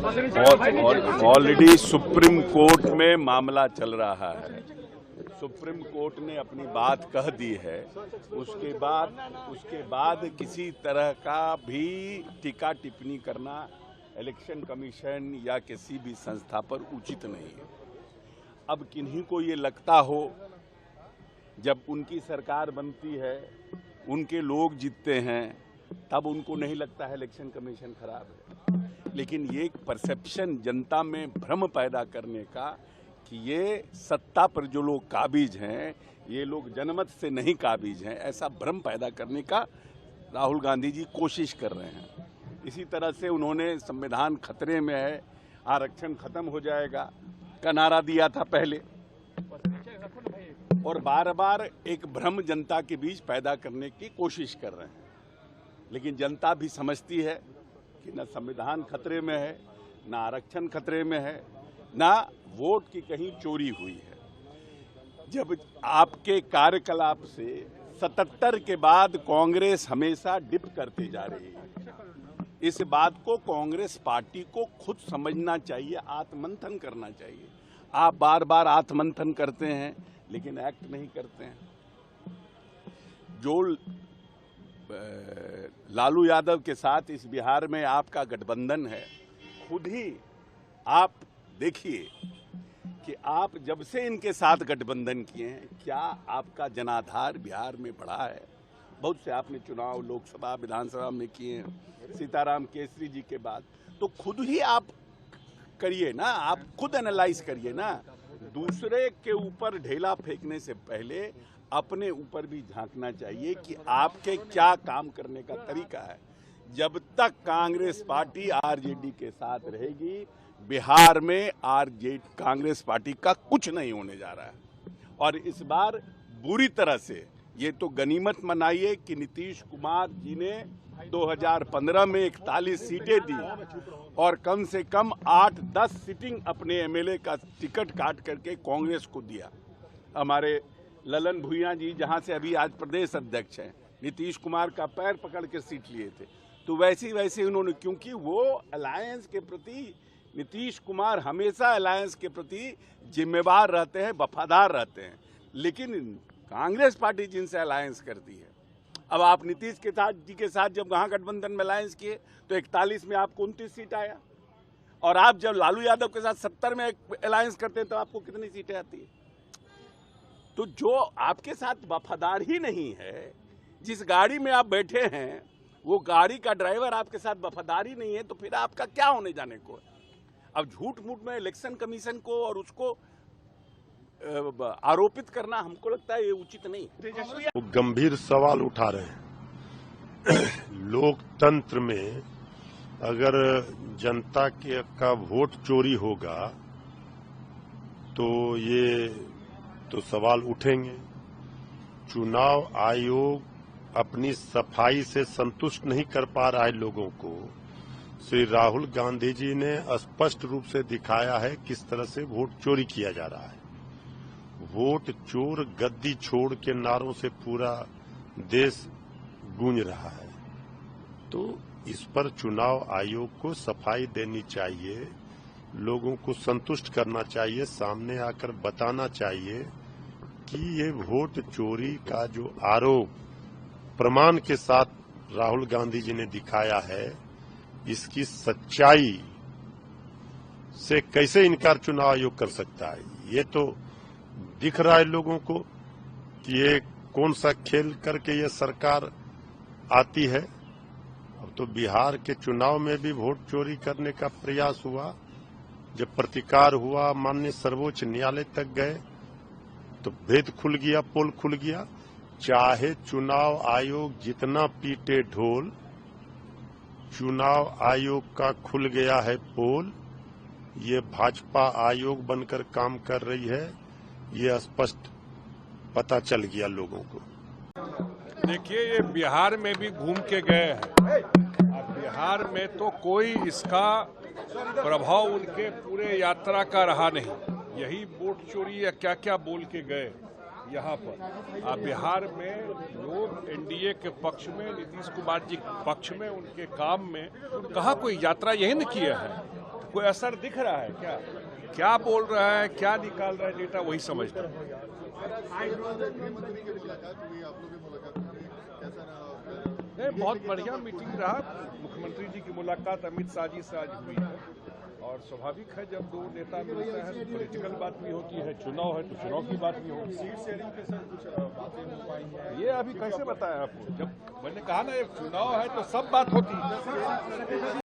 Already supreme court में मामला चल रहा है। सुप्रीम कोर्ट ने अपनी बात कह दी है। उसके बाद किसी तरह का भी टीका टिप्पणी करना इलेक्शन कमीशन या किसी भी संस्था पर उचित नहीं है। अब किन्हीं को ये लगता हो जब उनकी सरकार बनती है, उनके लोग जीतते हैं, तब उनको नहीं लगता है इलेक्शन कमीशन खराब है। लेकिन ये एक परसेप्शन जनता में भ्रम पैदा करने का कि ये सत्ता पर जो लोग काबिज हैं, ये लोग जनमत से नहीं काबिज हैं, ऐसा भ्रम पैदा करने का राहुल गांधी जी कोशिश कर रहे हैं। इसी तरह से उन्होंने संविधान खतरे में है, आरक्षण खत्म हो जाएगा का नारा दिया था पहले, और बार बार एक भ्रम जनता के बीच पैदा करने की कोशिश कर रहे हैं। लेकिन जनता भी समझती है कि न संविधान खतरे में है, न आरक्षण खतरे में है, न वोट की कहीं चोरी हुई है। जब आपके कार्यकलाप से 77 के बाद कांग्रेस हमेशा डिप करते जा रही है, इस बात को कांग्रेस पार्टी को खुद समझना चाहिए, आत्ममंथन करना चाहिए। आप बार बार आत्ममंथन करते हैं लेकिन एक्ट नहीं करते हैं। जो लालू यादव के साथ इस बिहार में आपका गठबंधन है, खुद ही आप देखिए कि आप जब से इनके साथ गठबंधन किए हैं, क्या आपका जनाधार बिहार में बढ़ा है? बहुत से आपने चुनाव लोकसभा विधानसभा में किए हैं, सीताराम केसरी जी के बाद। तो खुद ही आप करिए ना, आप खुद एनालाइज करिए ना। दूसरे के ऊपर ढेला फेंकने से पहले अपने ऊपर भी झांकना चाहिए कि आपके क्या काम करने का तरीका है। जब तक कांग्रेस पार्टी आरजेडी के साथ रहेगी, बिहार में कांग्रेस पार्टी का कुछ नहीं होने जा रहा है। और इस बार बुरी तरह से ये तो गनीमत मनाइए कि नीतीश कुमार जी ने 2015 में 41 सीटें दी और कम से कम 8-10 सीटिंग अपने एमएलए का टिकट काट करके कांग्रेस को दिया। हमारे ललन भुइयां जी जहां से अभी आज प्रदेश अध्यक्ष हैं, नीतीश कुमार का पैर पकड़ के सीट लिए थे। तो वैसे उन्होंने, क्योंकि वो अलायंस के प्रति, नीतीश कुमार हमेशा अलायंस के प्रति जिम्मेवार रहते हैं, वफादार रहते हैं। लेकिन कांग्रेस पार्टी जिनसे अलायंस करती है, अब आप नीतीश के साथ जी के साथ जब गठबंधन में अलायंस किए तो 41 में आपको 29 सीट आया, और आप जब लालू यादव के साथ 70 में अलायंस करते हैं तो आपको कितनी सीटें आती है? तो जो आपके साथ वफादार ही नहीं है, जिस गाड़ी में आप बैठे हैं वो गाड़ी का ड्राइवर आपके साथ वफादार ही नहीं है, तो फिर आपका क्या होने जाने को है? अब झूठ मूठ में इलेक्शन कमीशन को और उसको आरोपित करना हमको लगता है ये उचित नहीं। वो गंभीर सवाल उठा रहे हैं। लोकतंत्र में अगर जनता का वोट चोरी होगा तो ये तो सवाल उठेंगे। चुनाव आयोग अपनी सफाई से संतुष्ट नहीं कर पा रहा है लोगों को। श्री राहुल गांधी जी ने स्पष्ट रूप से दिखाया है किस तरह से वोट चोरी किया जा रहा है। वोट चोर गद्दी छोड़ के नारों से पूरा देश गूंज रहा है। तो इस पर चुनाव आयोग को सफाई देनी चाहिए, लोगों को संतुष्ट करना चाहिए, सामने आकर बताना चाहिए कि ये वोट चोरी का जो आरोप प्रमाण के साथ राहुल गांधी जी ने दिखाया है, इसकी सच्चाई से कैसे इनकार चुनाव आयोग कर सकता है? ये तो दिख रहा है लोगों को कि ये कौन सा खेल करके ये सरकार आती है। अब तो बिहार के चुनाव में भी वोट चोरी करने का प्रयास हुआ। जब प्रतिकार हुआ, माननीय सर्वोच्च न्यायालय तक गए तो भेद खुल गया, पोल खुल गया। चाहे चुनाव आयोग जितना पीटे ढोल, चुनाव आयोग का खुल गया है पोल। ये भाजपा आयोग बनकर काम कर रही है, ये स्पष्ट पता चल गया लोगों को। देखिए, ये बिहार में भी घूम के गए हैं। अब बिहार में तो कोई इसका प्रभाव उनके पूरे यात्रा का रहा नहीं। यही वोट चोरी या क्या क्या बोल के गए यहाँ पर। अब बिहार में लोग एनडीए के पक्ष में, नीतीश कुमार जी के पक्ष में, उनके काम में कहाँ कोई यात्रा यही न किए हैं। कोई असर दिख रहा है क्या? क्या बोल रहा है, क्या निकाल रहा है डेटा, वही समझता है। नहीं, बहुत बढ़िया मीटिंग रहा। मुख्यमंत्री जी की मुलाकात अमित शाह जी से आज हुई है और स्वाभाविक है जब दो नेता मिलते हैं तो पॉलिटिकल बात भी होती है, चुनाव है तो चुनाव की बात भी होगी। सीट शेयरिंग के सर कुछ बातें हो पाई ये अभी कैसे बताया आपको? जब मैंने कहा ना ये चुनाव है तो सब बात होती है।